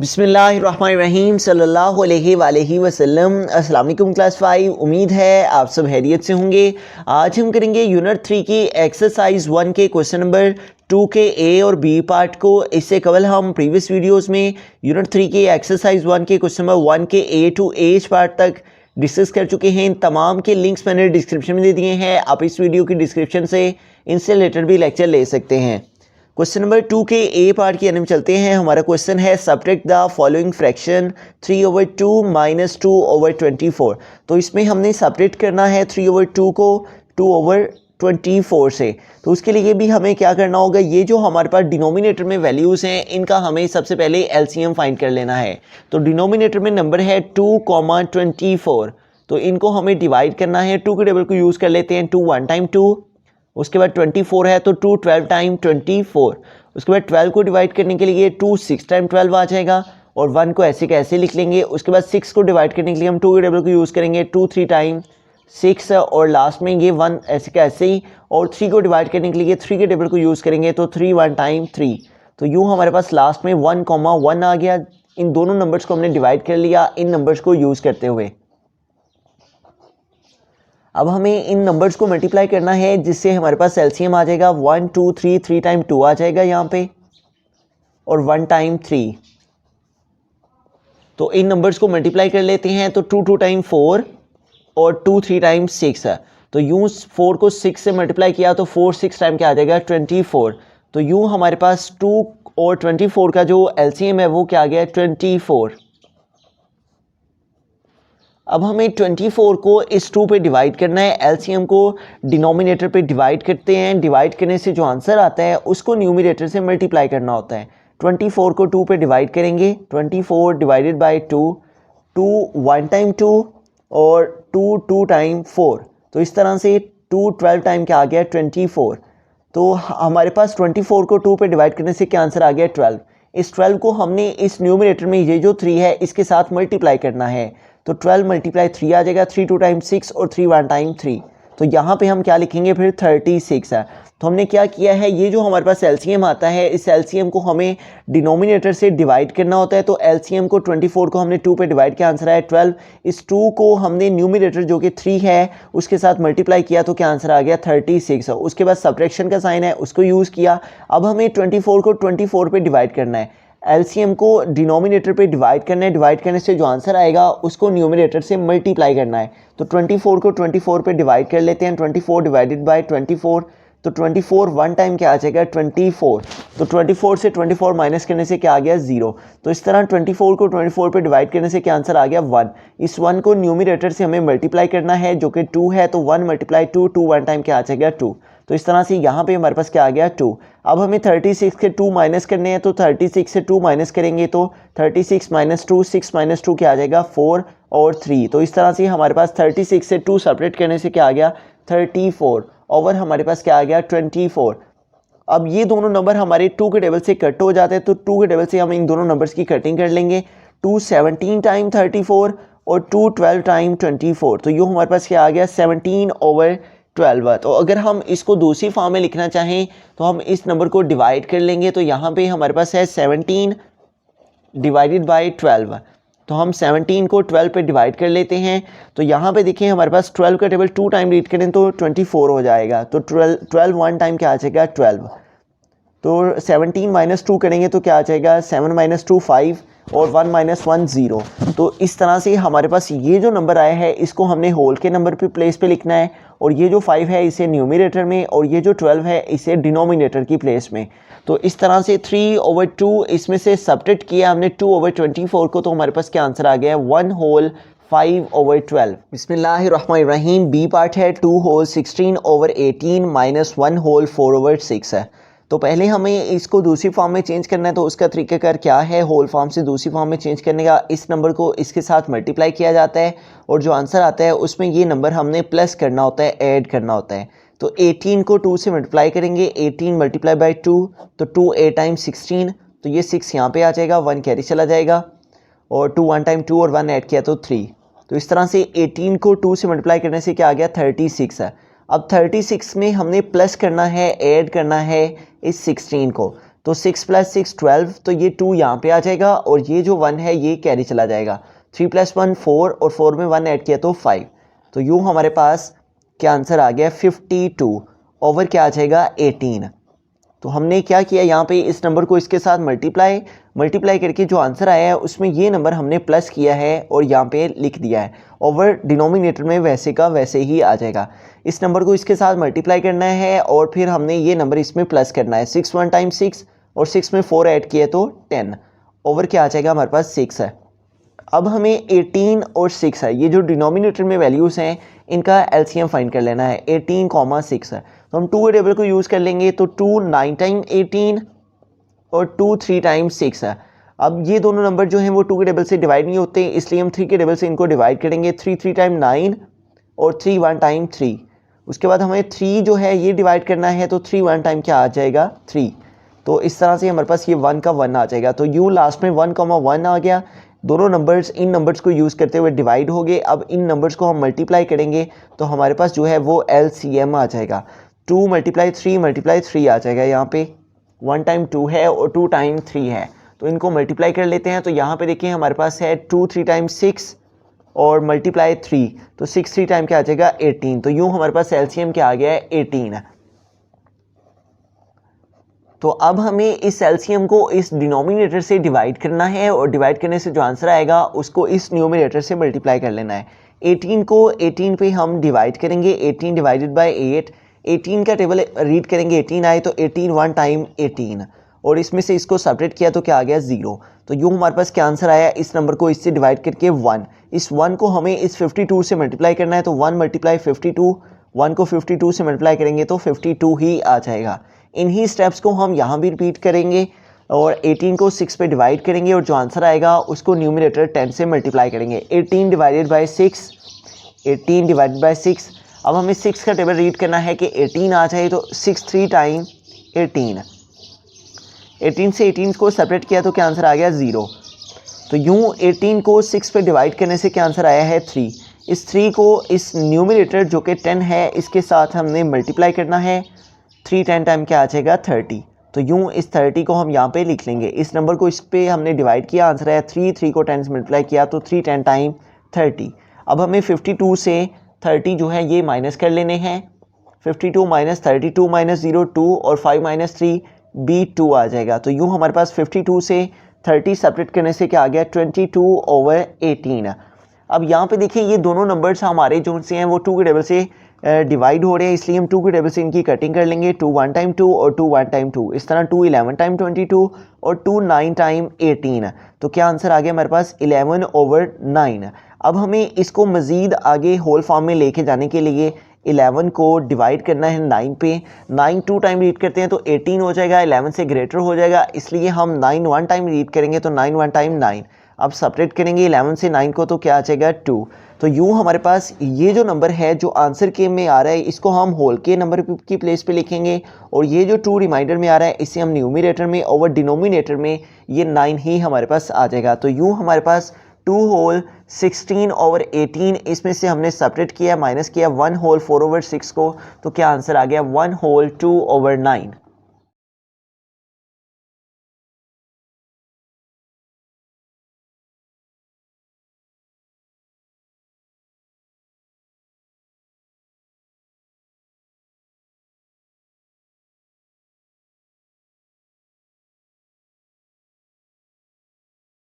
बिस्मिल्लाहिर्रहमानिर्रहीम सल्लल्लाहु अलैहि वसल्लम। अस्सलाम वालेकुम क्लास 5। उम्मीद है आप सब खैरियत से होंगे। आज हम करेंगे यूनिट 3 की एक्सरसाइज 1 के क्वेश्चन नंबर 2 के ए और बी पार्ट को। इससे कबल हम प्रीवियस वीडियोस में यूनिट 3 की एक्सरसाइज 1 के क्वेश्चन नंबर 1 के ए टू एच पार्ट तक डिस्कस कर चुके हैं। इन तमाम के लिंक्स मैंने डिस्क्रिप्शन में दे दिए हैं। आप इस वीडियो की डिस्क्रिप्शन से इनसे रिलेटेड भी लेक्चर ले सकते हैं। क्वेश्चन नंबर 2 के ए पार्ट की हम चलते हैं। हमारा क्वेश्चन है सब्ट्रैक्ट द फॉलोइंग फ्रैक्शन 3/2 - 2/24। तो इसमें हमने सब्ट्रैक्ट करना है 3/2 को 2/24 से। तो उसके लिए भी हमें क्या करना होगा, ये जो हमारे पास डिनोमिनेटर में वैल्यूज़ हैं इनका हमें सबसे पहले एलसीएम फाइंड कर लेना है। तो डिनोमिनेटर में नंबर है 2,24, तो इनको हमें डिवाइड करना है। 2 के टेबल को यूज़ कर लेते हैं। 2 1 टाइम 2, उसके बाद 24 है तो 2 12 टाइम 24। उसके बाद 12 को डिवाइड करने के लिए 2 6 टाइम 12 आ जाएगा और 1 को ऐसे कैसे लिख लेंगे। उसके बाद 6 को डिवाइड करने के लिए हम 2 के टेबल को यूज़ करेंगे। 2 3 टाइम 6 और लास्ट में ये 1 ऐसे कैसे ही। और 3 को डिवाइड करने के लिए 3 के टेबल को यूज़ करेंगे तो 3 1 टाइम 3। तो यूँ हमारे पास लास्ट में 1,1 आ गया। इन दोनों नंबर्स को हमने डिवाइड कर लिया इन नंबर्स को यूज़ करते हुए। अब हमें इन नंबर्स को मल्टीप्लाई करना है जिससे हमारे पास एलसीएम आ जाएगा। 1 2 3 3 टाइम 2 आ जाएगा यहाँ पे और 1 टाइम 3। तो इन नंबर्स को मल्टीप्लाई कर लेते हैं। तो 2 2 टाइम 4 और 2 3 टाइम 6 है। तो यूँ 4 को 6 से मल्टीप्लाई किया तो 4 6 टाइम क्या आ जाएगा 24। तो यूँ हमारे पास 2 और 24 का जो एलसीएम है वो क्या आ गया 24। अब हमें 24 को इस 2 पे डिवाइड करना है। एलसीएम को डिनोमिनेटर पे डिवाइड करते हैं। डिवाइड करने से जो आंसर आता है उसको न्यूमरेटर से मल्टीप्लाई करना होता है। 24 को 2 पे डिवाइड करेंगे। 24 डिवाइडेड बाय 2, 2 1 टाइम 2 और 2 2 टाइम 4। तो इस तरह से 2 12 टाइम क्या आ गया 24। तो हमारे पास 24 को 2 पे डिवाइड करने से क्या आंसर आ गया 12। इस 12 को हमने इस न्यूमरेटर में ये जो 3 है इसके साथ मल्टीप्लाई करना है। तो 12 × 3 आ जाएगा। 3 2 टाइम 6 और 3 1 टाइम 3। तो यहाँ पे हम क्या लिखेंगे फिर 36 है। तो हमने क्या किया है, ये जो हमारे पास एलसीएम आता है इस एलसीएम को हमें डिनोमिनेटर से डिवाइड करना होता है। तो एलसीएम को 24 को हमने 2 पे डिवाइड किया, आंसर आया 12। इस 2 को हमने न्यूमरेटर जो कि 3 है उसके साथ मल्टीप्लाई किया तो क्या आंसर आ गया 36। उसके बाद सब्ट्रैक्शन का साइन है उसको यूज़ किया। अब हमें 24 को 24 पे डिवाइड करना है। एलसीएम को डिनोमिनेटर पे डिवाइड करना है। डिवाइड करने से जो आंसर आएगा उसको न्यूमरेटर से मल्टीप्लाई करना है। तो 24 को 24 पे डिवाइड कर लेते हैं। 24 डिवाइडेड बाय 24। तो 24 1 टाइम क्या आ जाएगा 24। तो 24 से 24 माइनस करने से क्या आ गया 0। तो इस तरह 24 को 24 पे डिवाइड करने से क्या आंसर आ गया 1। इस 1 को न्यूमरेटर से हमें मल्टीप्लाई करना है जो कि 2 है। तो 1 × 2 2 1 टाइम क्या आ जाएगा 2। तो इस तरह से यहाँ पे हमारे पास क्या आ गया 2। अब हमें 36 के 2 माइनस करने हैं। तो 36 से 2 माइनस करेंगे तो 36 - 2 6 - 2 क्या आ जाएगा 4 और 3। तो इस तरह से हमारे पास 36 से 2 सेपरेट करने से क्या आ गया 34 ओवर हमारे पास क्या आ गया 24। अब ये दोनों नंबर हमारे 2 के टेबल से कट हो जाते हैं। तो 2 के टेबल से हम इन दोनों नंबर्स की कटिंग कर लेंगे। 2 17 टाइम 34 और 2 12 टाइम 24। तो यूँ हमारे पास क्या आ गया 17/12। तो अगर हम इसको दूसरी फॉर्म में लिखना चाहें तो हम इस नंबर को डिवाइड कर लेंगे। तो यहाँ पे हमारे पास है 17 डिवाइडेड बाय 12। तो हम 17 को 12 पे डिवाइड कर लेते हैं। तो यहाँ पे देखिए हमारे पास 12 का टेबल 2 टाइम रीड करें तो 24 हो जाएगा। तो 12 1 टाइम क्या आ जाएगा 12। तो 17 - 2 करेंगे तो क्या आ जाएगा 7 - 2 5 और 1 - 1 0। तो इस तरह से हमारे पास ये जो नंबर आया है इसको हमने होल के नंबर पे प्लेस पे लिखना है। और ये जो 5 है इसे न्यूमरेटर में और ये जो 12 है इसे डिनोमिनेटर की प्लेस में। तो इस तरह से 3/2 इसमें से सब्ट्रैक्ट किया हमने 2/24 को। तो हमारे पास क्या आंसर आ गया 1 होल 5/12। बिस्मिल्लाहिर्रहमानिर्रहीम। बी पार्ट है 2 होल 16/18 - 1 होल 4/6 है। तो पहले हमें इसको दूसरी फॉर्म में चेंज करना है। तो उसका तरीकाकार क्या है, होल फॉर्म से दूसरी फॉर्म में चेंज करने का, इस नंबर को इसके साथ मल्टीप्लाई किया जाता है और जो आंसर आता है उसमें ये नंबर हमने प्लस करना होता है, ऐड करना होता है। तो 18 को 2 से मल्टीप्लाई करेंगे। 18 × 2 तो 2 8 टाइम 16। तो ये 6 यहाँ पे आ जाएगा, 1 कैरी चला जाएगा और 2 1 टाइम 2 और 1 ऐड किया तो 3। तो इस तरह से 18 को 2 से मल्टीप्लाई करने से क्या आ गया 36 है। अब 36 में हमने प्लस करना है, ऐड करना है इस 16 को। तो 6 + 6 12, तो ये 2 यहाँ पे आ जाएगा और ये जो 1 है ये कैरी चला जाएगा। 3 + 1 4 और 4 में 1 ऐड किया तो 5। तो यूँ हमारे पास क्या आंसर आ गया 52 ओवर क्या आ जाएगा 18। तो हमने क्या किया यहाँ पे इस नंबर को इसके साथ मल्टीप्लाई करके जो आंसर आया है उसमें ये नंबर हमने प्लस किया है और यहाँ पे लिख दिया है। ओवर डिनोमिनेटर में वैसे का वैसे ही आ जाएगा। इस नंबर को इसके साथ मल्टीप्लाई करना है और फिर हमने ये नंबर इसमें प्लस करना है। 6 1 टाइम 6 और 6 में 4 ऐड किया तो 10 ओवर क्या आ जाएगा हमारे पास 6 है। अब हमें 18 और 6 है, ये जो डिनोमिनेटर में वैल्यूज़ हैं इनका एलसीएम फाइंड कर लेना है। 18, 6 है तो हम 2 के टेबल को यूज़ कर लेंगे। तो 2 9 टाइम 18 और 2 3 टाइम 6 है। अब ये दोनों नंबर जो हैं वो 2 के टेबल से डिवाइड नहीं होते, इसलिए हम 3 के टेबल से इनको डिवाइड करेंगे। 3 3 टाइम 9 और 3 1 टाइम 3। उसके बाद हमें 3 जो है ये डिवाइड करना है, तो 3 1 टाइम क्या आ जाएगा 3। तो इस तरह से हमारे पास ये 1 का 1 आ जाएगा। तो यूँ लास्ट में 1, 1 आ गया। दोनों नंबर्स इन नंबर्स को यूज़ करते हुए डिवाइड हो गए। अब इन नंबर्स को हम मल्टीप्लाई करेंगे तो हमारे पास जो है वो एलसीएम आ जाएगा। 2 × 3 आ जाएगा। यहाँ पे 1 टाइम 2 है और 2 टाइम 3 है, तो इनको मल्टीप्लाई कर लेते हैं। तो यहाँ पे देखिए हमारे पास है 2 3 टाइम 6 और मल्टीप्लाई 3, तो 6 3 टाइम क्या आ जाएगा 18। तो यूँ हमारे पास एलसीएम क्या आ गया है 18। तो अब हमें इस एलसीएम को इस डिनोमिनेटर से डिवाइड करना है और डिवाइड करने से जो आंसर आएगा उसको इस न्यूमरेटर से मल्टीप्लाई कर लेना है। 18 को 18 पे हम डिवाइड करेंगे। 18 डिवाइडेड बाय 8। 18 का टेबल रीड करेंगे, 18 आए तो 18 1 टाइम 18 और इसमें से इसको सेपरेट किया तो क्या आ गया 0। तो यूँ हमारे पास क्या आंसर आया, इस नंबर को इससे डिवाइड करके 1। इस 1 को हमें इस 52 से मल्टीप्लाई करना है। तो 1 × 52, 1 को 52 से मल्टीप्लाई करेंगे तो 52 ही आ जाएगा। इन्हीं स्टेप्स को हम यहाँ भी रिपीट करेंगे और 18 को 6 पे डिवाइड करेंगे और जो आंसर आएगा उसको न्यूमरेटर 10 से मल्टीप्लाई करेंगे। 18 डिवाइडेड बाय 6, 18 डिवाइडेड बाय 6। अब हमें 6 का टेबल रीड करना है कि 18 आ जाए, तो 6 3 टाइम 18। 18 से 18 को सेपरेट किया तो क्या आंसर आ गया 0। तो यूँ 18 को 6 पे डिवाइड करने से क्या आंसर आया है 3। इस 3 को इस न्यूमरेटर जो कि 10 है इसके साथ हमने मल्टीप्लाई करना है। 3 10 टाइम क्या आ जाएगा 30। तो यूँ इस 30 को हम यहाँ पे लिख लेंगे। इस नंबर को इस पे हमने डिवाइड किया, आंसर है 3। 3 को 10 से मल्टीप्लाई किया तो 3 10 टाइम 30। अब हमें 52 से 30 जो है ये माइनस कर लेने हैं। 52 - 32 - 0 2 और 5 - 3 भी 2 आ जाएगा। तो यूँ हमारे पास 52 से 30 सेपरेट करने से क्या आ गया 22/18। अब यहाँ पे देखिए ये दोनों नंबर्स हमारे जो से हैं वो 2 के टेबल से डिवाइड हो रहे हैं, इसलिए हम 2 के टेबल से इनकी कटिंग कर लेंगे। 2 1 टाइम 2 और 2 1 टाइम 2। इस तरह 2 11 टाइम 22 और 2 9 टाइम 18। तो क्या आंसर आ गया हमारे पास 11/9। अब हमें इसको मज़ीद आगे होल फॉर्म में लेके जाने के लिए 11 को डिवाइड करना है 9 पे। 9 2 टाइम रीड करते हैं तो 18 हो जाएगा, 11 से ग्रेटर हो जाएगा, इसलिए हम 9 1 टाइम रीड करेंगे तो 9 1 टाइम 9। अब सेपरेट करेंगे 11 से 9 को तो क्या आ जाएगा 2। तो यूँ हमारे पास ये जो नंबर है जो आंसर के में आ रहा है इसको हम होल के नंबर की प्लेस पे लिखेंगे और ये जो 2 रिमाइंडर में आ रहा है इसे हम न्यूमरेटर में ओवर डिनोमिनेटर में ये 9 ही हमारे पास आ जाएगा। तो यूँ हमारे पास 2 होल 16/18 इसमें से हमने सेपरेट किया, माइनस किया 1 होल 4/6 को, तो क्या आंसर आ गया 1 होल 2/9।